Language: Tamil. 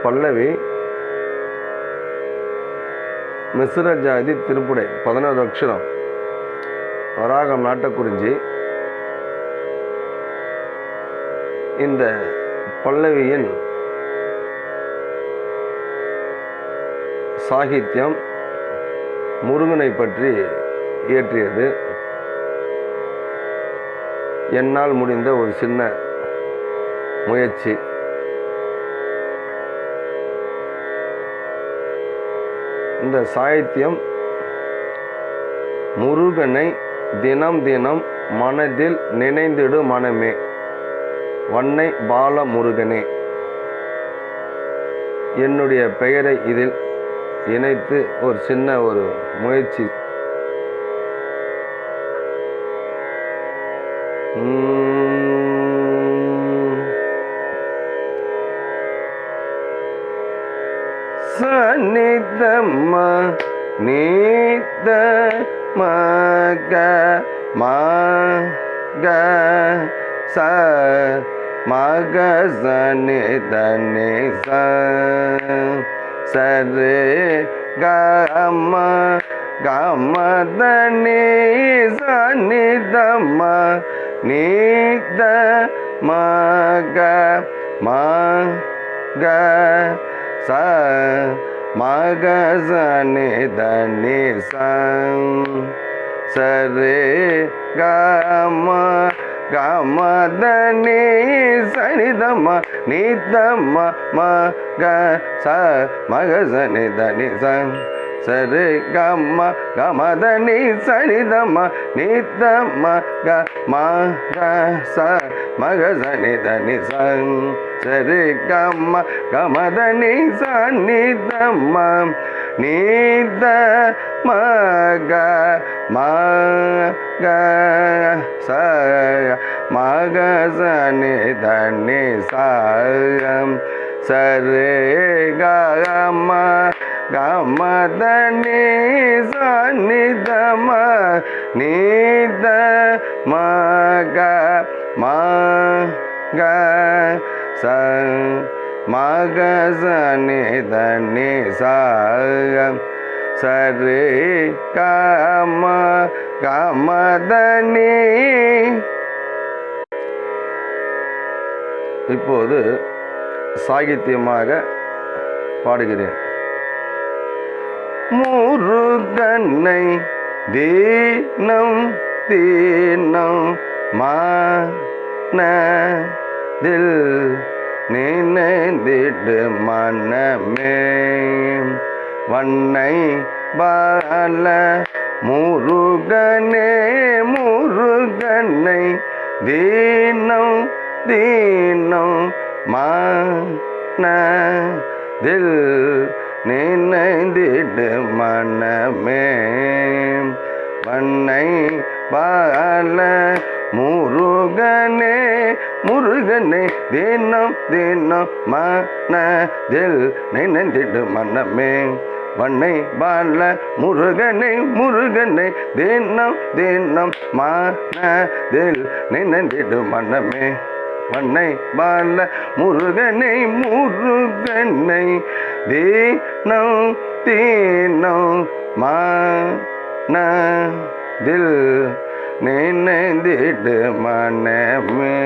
பல்லவி மிஸ்ர ஜாதி திருப்புடை 11 அக்ஷரம் வராகம் நாட்டக்குறிஞ்சி. இந்த பல்லவியின் சாகித்யம் முருகனை பற்றி இயற்றியது. என்னால் முடிந்த ஒரு சின்ன முயற்சி. இந்த சாகித்யம் முருகனை தினம் தினம் மனதில் நினைந்திடு மனமே, வண்ணை பால முருகனே. என்னுடைய பெயரை இதில் இணைத்து ஒரு சின்ன ஒரு முயற்சி. சனிதம நீத மக மக ச மக சனிதனி ச சரே கம கமதனி சனிதம நீத மக மக ச மக சனி தனி சரே கம கமதனி சனிதம நீதம மக ச மக சனி தனி சரே கம கமதனி சனிதம நீதம க மக ச மக சனி தனி சரே கம கமதனி சனிதம நீத மக மக ச மக சனி தனி சரே கம கமதனி சனிதம நீத மக மக ச மக சனி தனி சரே கம கமதனி. இப்போது சாகித்யமாக பாடுகிறேன். முருகனை தீனம் தீனம் மனதில் நினைந்திடு மனமே, வண்ணை பால முருகனே முருகனை தீனம் தீனம் மக தில் நினைந்திடு மனமே வண்ணை பால முருகனே முருகனே தினம் தினம் மனதில் நினைந்திடு மனமே வண்ணை பால முருகனை முருகனை தினம் தினம் மனதில் நினைந்திடு மனமே வண்ணை பால முருகனை முருகனை தினம் தினம் மனதில் நினைந்திடு மனமே